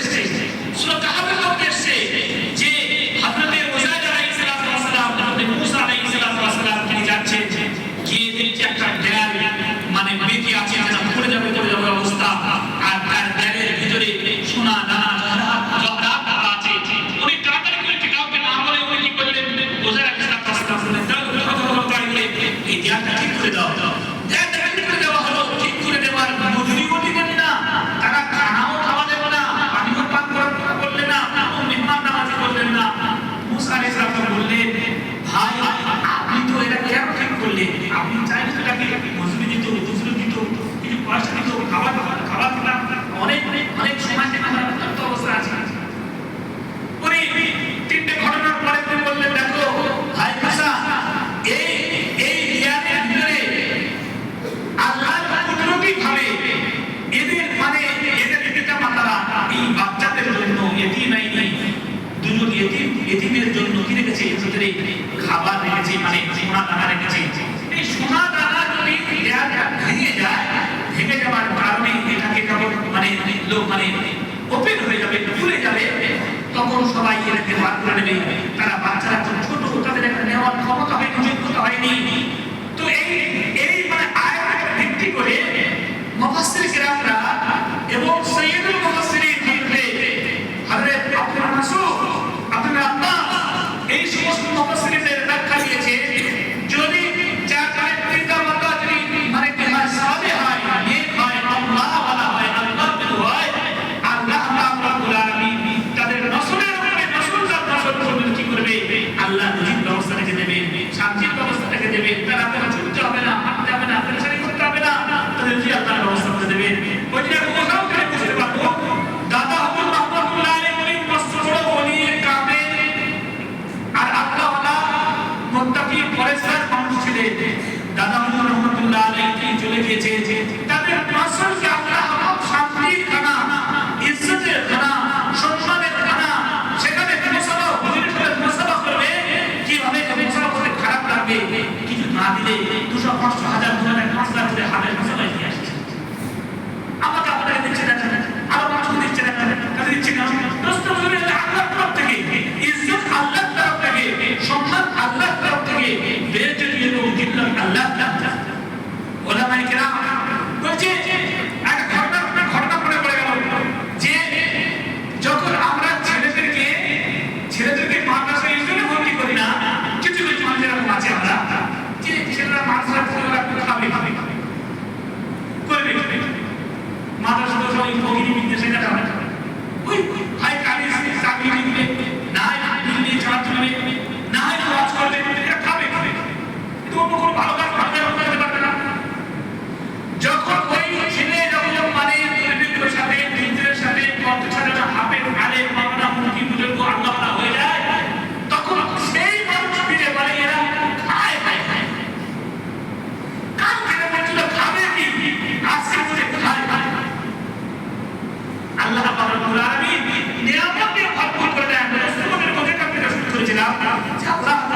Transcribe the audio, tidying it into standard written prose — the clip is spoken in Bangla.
এসেছে, সূরা কাহফের মধ্যে এসেছে যে হযরত উযাইর আলাইহিস সালাতু ওয়াস সালাম, হযরত মূসা আলাইহিস সালাতু ওয়াস সালাম তিনি যাচ্ছেন, গিয়ে দেখছে একটা দেয়াল মানে বেঁকে আছে, যেটা পড়ে যাবে অবস্থা, আর তার দেয়ালের ভিতরে সোনা দানা জহরাত আছে। উনি তাড়াতাড়ি করে কাউকে না বলে উনি কি করলেন, উযাইর আলাইহিস সালাতু ওয়াস সালাম বললেন, এই দেয়ালটা ঠিক করে দাও। দেয়ালটা ঠিক করে দেওয়া হলো। ঠিক করে দেওয়ার মজুরিও দিলেন না, তারা খানাও খাওয়া দেবে না, পানিও পান করলেন না, মেহমান নামাজি করলেন না। মূসা আলাইহিস সালাম বললেন, ভাই আপনি তো এটা কেন ঠিক করলেন? আপনি চাইলে তো এটাকে মজুরি দিত, কিছু পয়সা দিত, খাবার দিতাম, অনেক সময় থেকে আমার অবস্থা আছে। উনি তিনটে ঘটনার পরে তিনি বললেন, দেখো ভাই মূসা, এই রিয়াদের ভিতরে আল্লাহর কুদরতি ভাবে এদের পিতা মাতারা এই বাচ্চাদের জন্য দুজন এতিমের জন্য কি রেখেছে, ভিতরে খাবার রেখেছে, মানে সোনা দানা রেখেছে। এই সোনা দানা যদি ভেঙে যাওয়ার কারণে এটাকে ওপেন হয়ে যাবে, খুলে যাবে, তখন সবাই এটাকে বার করে নেবে। তারা বাচ্চারা ছোট, তাদের একটা নেওয়ার ক্ষমতা হয়নি, যোগ্যতা হয়নি। তো এই আয়াতের ভিত্তি করে মুফাসসির কিরামরা এবং সাইয়্যিদুল মুফাসসিরিন হযরত আব্দুল মাসউদ, আব্দুল আব্বাস, এই সমস্ত মুফাসসিরিনের ব্যাখ্যা দিয়েছে, যদি যার পিতা মাতা যদি সালেহ হয়, নেক হয়, আল্লাহ ওয়ালা হয়, আল্লাহ হয়, আল্লাহ রাব্বুল আলামিন তাদের নসলের উপরে নসল কি করবে, আল্লাহ রিজিক ব্যবস্থা রেখে দেবে, শান্তির ব্যবস্থা রেখে দেবে, তারা ছুটতে হবে না, হাঁটতে হবে না, পেরেশানি করতে হবে না, তাদের রিজিক আল্লাহ ব্যবস্থা করে দেবে। ওই যে কোথাও থেকে বুঝতে পারবো দাদা হুজুর রাহমাতুল্লাহ আলাইহি মস্ত বড় ওলি কামেল আর আল্লাহ ওয়ালা মুত্তাকি পরেশগার মানুষ ছিলেন। দাদা হুজুর রাহমাতুল্লাহ আলাইহি চলে গিয়েছে, তাদের নসলকে আল্লাহ শান্তির খানা, ইজ্জতের খানা, সম্মানের খানা, সেখানে মুসাফা হুজুরের সাথে মুসাফা করবে, কিভাবে মুসাফা করতে খারাপ লাগবে, কিছু না দিলে 200-500,000 5,00,000 করে হাবের মুসাফা দিয়ে আসছে। আমাকে আপনাকে দিচ্ছে না, আরো মানুষকে দিচ্ছে না, তাদের দিচ্ছে না। দোস্ত হুজুরের আল্লাহর তরফ থেকে ইজ্জত, আল্লাহর তরফ থেকে সম্মান, আল্লাহর তরফ থেকে বেজতি এবং জিল্লাত আল্লাহর তরফ থেকে। ওলামায়ে কেরাম বলছে একটা ঘটনা পড়ে গেল যে যখন আমরা ছেলেদেরকে মাদ্রাসায় এই জন্য ভর্তি করি না, কিছু মানুষ এরকম আছে আমরা যে ছেলেরা মাদ্রাসায় খাবে করবে, মাদ্রাসা তো সবাই ভগিনী বিদ্বেষে কাটাবে, ওই ভাই কালি চাকরি দিবে না, দিল্লি ছাড়া চলবে না, ওয়াজ করবে, এটা খাবে, কিন্তু অন্য কোনো ভালো কাজ করতে পারবে না। যখন ওই ছেলে পরিবেশের সাথে দিনের সাথে সাথে হাফেজ আলেম মাওলানা মুফতি বুজুর্গ আল্লাহ হয়ে যায়, তখন সেই মানুষ ফিরে বলে এরা খায় কাজ করে বলছিল খাবে কি, আজকে বলে খায়। আল্লাহ রাব্বুল আলামিন নিয়ামত